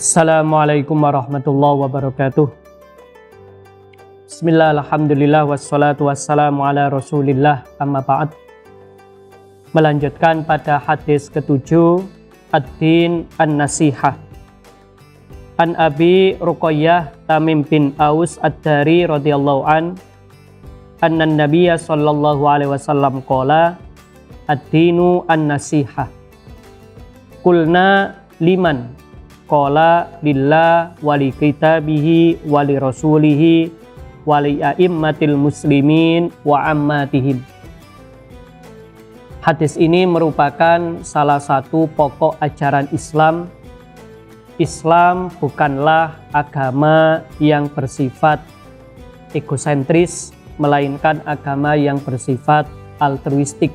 Assalamualaikum warahmatullahi wabarakatuh. Bismillah, alhamdulillah, wassalatu wassalamu ala rasulillah, amma ba'd. Melanjutkan pada hadis ke-7, ad-din an-nasihah. An Abi Ruqayyah Tamim bin Aus ad-Dari radhiyallahu an, anna nabiyya sallallahu alaihi wasallam qala, ad-dinu an-nasihah. Qulna liman? Qala lillah wali kitabihi wali rasulihi wali a'immatil muslimin wa ammatihim. Hadis ini merupakan salah satu pokok ajaran Islam. Islam bukanlah agama yang bersifat egosentris, melainkan agama yang bersifat altruistik.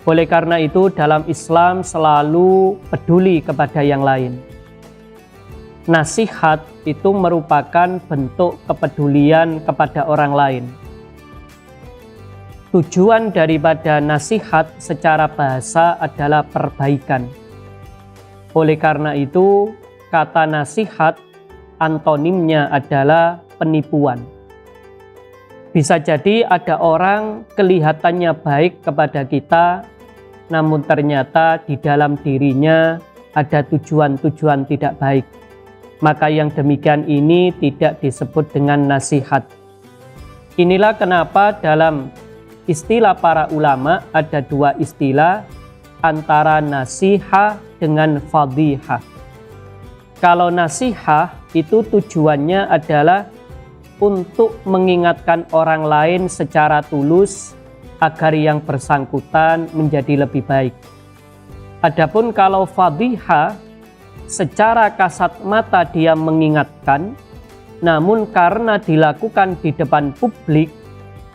Oleh karena itu, dalam Islam selalu peduli kepada yang lain. Nasihat itu merupakan bentuk kepedulian kepada orang lain. Tujuan daripada nasihat secara bahasa adalah perbaikan. Oleh karena itu, kata nasihat antonimnya adalah penipuan. Bisa jadi ada orang kelihatannya baik kepada kita, namun ternyata di dalam dirinya ada tujuan-tujuan tidak baik. Maka yang demikian ini tidak disebut dengan nasihat. Inilah kenapa dalam istilah para ulama ada dua istilah antara nasihah dengan fadhihah. Kalau nasihah itu tujuannya adalah untuk mengingatkan orang lain secara tulus agar yang bersangkutan menjadi lebih baik. Adapun kalau fadhihah, secara kasat mata dia mengingatkan, namun karena dilakukan di depan publik,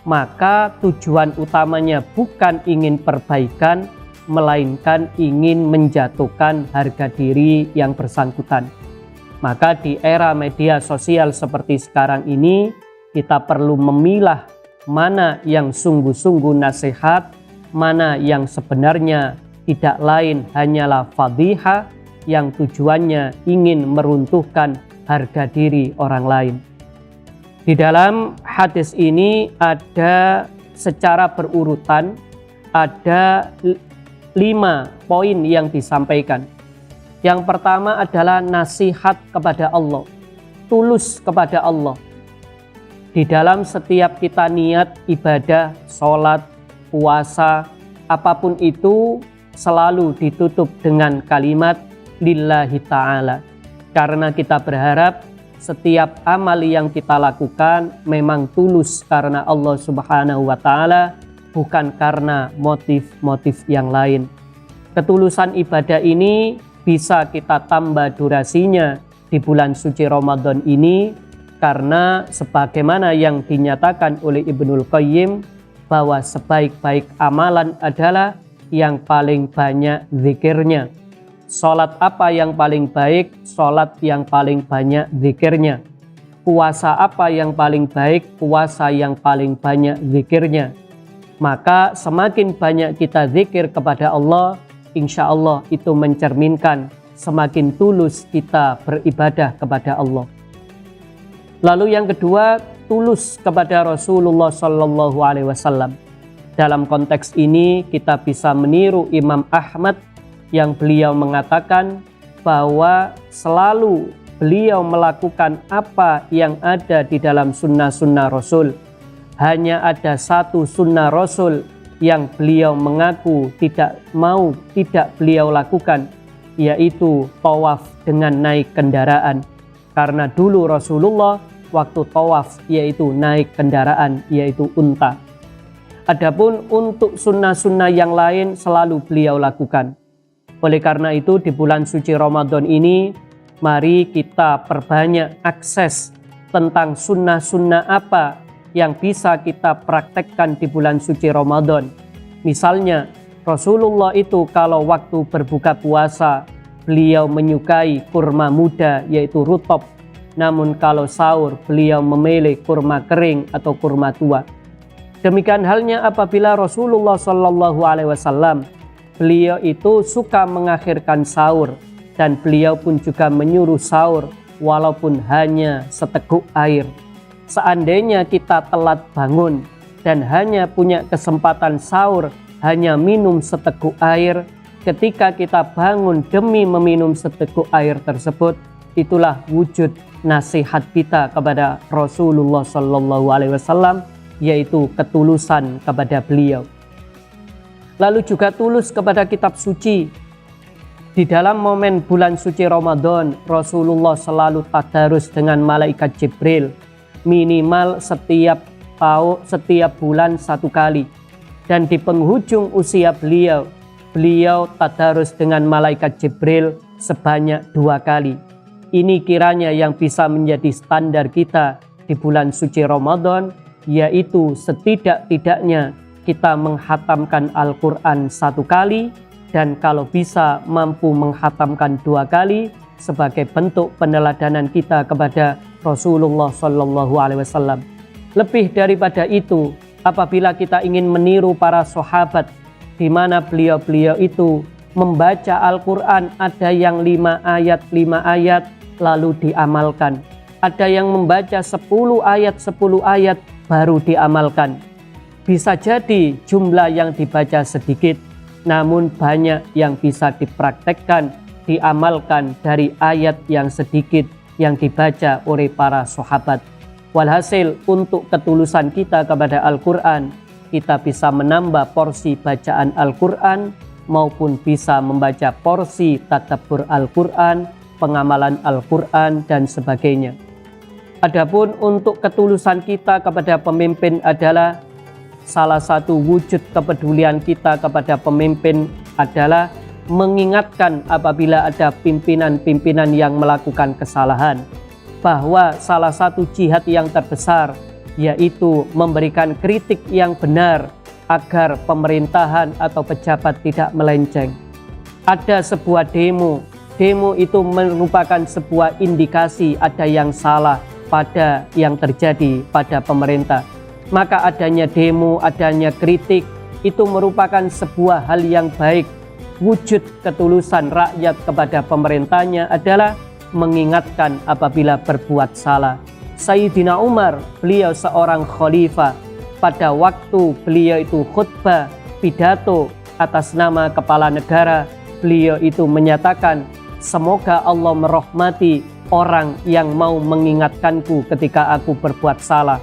maka tujuan utamanya bukan ingin perbaikan, melainkan ingin menjatuhkan harga diri yang bersangkutan. Maka di era media sosial seperti sekarang ini, kita perlu memilah mana yang sungguh-sungguh nasihat, mana yang sebenarnya tidak lain hanyalah fadhihah yang tujuannya ingin meruntuhkan harga diri orang lain. Di dalam hadis ini ada secara berurutan, ada 5 poin yang disampaikan. Yang pertama adalah nasihat kepada Allah, tulus kepada Allah. Di dalam setiap kita niat ibadah, sholat, puasa, apapun itu selalu ditutup dengan kalimat lillahi ta'ala. Karena kita berharap setiap amal yang kita lakukan memang tulus karena Allah Subhanahu wa ta'ala, bukan karena motif-motif yang lain. Ketulusan ibadah ini bisa kita tambah durasinya di bulan suci Ramadan ini, karena sebagaimana yang dinyatakan oleh Ibnul Qayyim bahwa sebaik-baik amalan adalah yang paling banyak zikirnya. Sholat apa yang paling baik? Sholat yang paling banyak zikirnya. Puasa apa yang paling baik? Puasa yang paling banyak zikirnya. Maka semakin banyak kita zikir kepada Allah, insya Allah itu mencerminkan semakin tulus kita beribadah kepada Allah. Lalu yang kedua, tulus kepada Rasulullah Sallallahu Alaihi Wasallam. Dalam konteks ini kita bisa meniru Imam Ahmad yang beliau mengatakan bahwa selalu beliau melakukan apa yang ada di dalam sunnah-sunnah Rasul. Hanya ada satu sunnah Rasul yang beliau mengaku tidak beliau lakukan, yaitu tawaf dengan naik kendaraan. Karena dulu Rasulullah waktu tawaf yaitu naik kendaraan, yaitu unta. Adapun untuk sunnah-sunnah yang lain selalu beliau lakukan. Oleh karena itu di bulan suci Ramadan ini, mari kita perbanyak akses tentang sunnah-sunnah apa yang bisa kita praktekkan di bulan suci Ramadan. Misalnya Rasulullah itu kalau waktu berbuka puasa beliau menyukai kurma muda yaitu rutob. Namun kalau sahur beliau memilih kurma kering atau kurma tua. Demikian halnya apabila Rasulullah SAW beliau itu suka mengakhirkan sahur dan beliau pun juga menyuruh sahur walaupun hanya seteguk air. Seandainya kita telat bangun dan hanya punya kesempatan sahur, hanya minum seteguk air, ketika kita bangun demi meminum seteguk air tersebut, itulah wujud nasihat kita kepada Rasulullah SAW, yaitu ketulusan kepada beliau. Lalu juga tulus kepada kitab suci. Di dalam momen bulan suci Ramadan, Rasulullah selalu tadarus dengan malaikat Jibril, minimal setiap bulan 1 kali. Dan di penghujung usia beliau tadarus dengan malaikat Jibril sebanyak 2 kali. Ini kiranya yang bisa menjadi standar kita di bulan suci Ramadan, yaitu setidak-tidaknya kita menghatamkan Al-Quran 1 kali, dan kalau bisa mampu menghatamkan 2 kali sebagai bentuk peneladanan kita kepada Rasulullah SAW. Lebih daripada itu, apabila kita ingin meniru para sahabat, di mana beliau-beliau itu membaca Al-Quran, ada yang 5 ayat lalu diamalkan. Ada yang membaca 10 ayat baru diamalkan. Bisa jadi jumlah yang dibaca sedikit, namun banyak yang bisa dipraktekkan, diamalkan dari ayat yang sedikit yang dibaca oleh para sahabat. Walhasil, untuk ketulusan kita kepada Al-Quran, kita bisa menambah porsi bacaan Al-Quran maupun bisa membaca porsi tadabbur Al-Quran, pengamalan Al-Quran, dan sebagainya. Adapun untuk ketulusan kita kepada pemimpin adalah salah satu wujud kepedulian kita kepada pemimpin adalah mengingatkan apabila ada pimpinan-pimpinan yang melakukan kesalahan, bahwa salah satu jihad yang terbesar yaitu memberikan kritik yang benar agar pemerintahan atau pejabat tidak melenceng. Ada sebuah demo itu merupakan sebuah indikasi ada yang salah pada yang terjadi pada pemerintah. Maka adanya demo, adanya kritik, itu merupakan sebuah hal yang baik. Wujud ketulusan rakyat kepada pemerintahnya adalah mengingatkan apabila berbuat salah. Sayyidina Umar, beliau seorang khalifah. Pada waktu beliau itu khutbah, pidato atas nama kepala negara, beliau itu menyatakan, semoga Allah merahmati orang yang mau mengingatkanku ketika aku berbuat salah.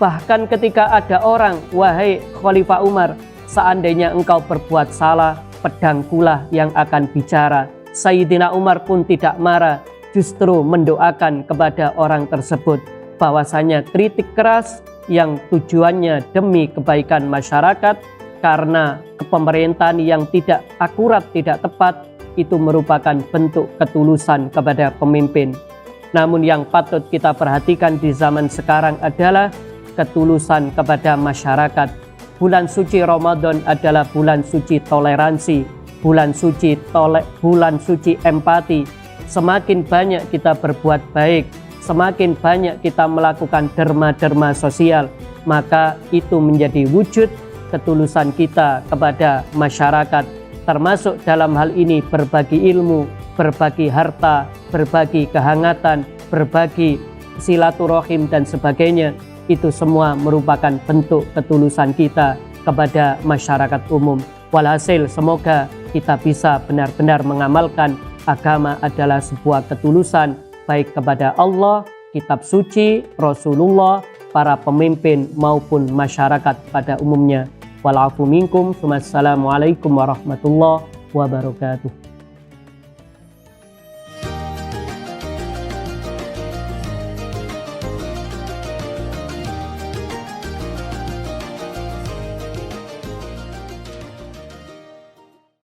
Bahkan ketika ada orang, wahai Khalifah Umar, seandainya engkau berbuat salah, pedangkulah yang akan bicara. Sayyidina Umar pun tidak marah, justru mendoakan kepada orang tersebut bahwasanya kritik keras yang tujuannya demi kebaikan masyarakat, karena kepemerintahan yang tidak akurat, tidak tepat, itu merupakan bentuk ketulusan kepada pemimpin. Namun yang patut kita perhatikan di zaman sekarang adalah ketulusan kepada masyarakat. Bulan suci Ramadan adalah bulan suci toleransi, bulan suci empati. Semakin banyak kita berbuat baik, semakin banyak kita melakukan derma-derma sosial, maka itu menjadi wujud ketulusan kita kepada masyarakat, termasuk dalam hal ini berbagi ilmu, berbagi harta, berbagi kehangatan, berbagi silaturahim dan sebagainya. Itu semua merupakan bentuk ketulusan kita kepada masyarakat umum. Walhasil, semoga kita bisa benar-benar mengamalkan agama adalah sebuah ketulusan baik kepada Allah, kitab suci, Rasulullah, para pemimpin maupun masyarakat pada umumnya. Wal afu minkum. Wassalamualaikum warahmatullahi wabarakatuh.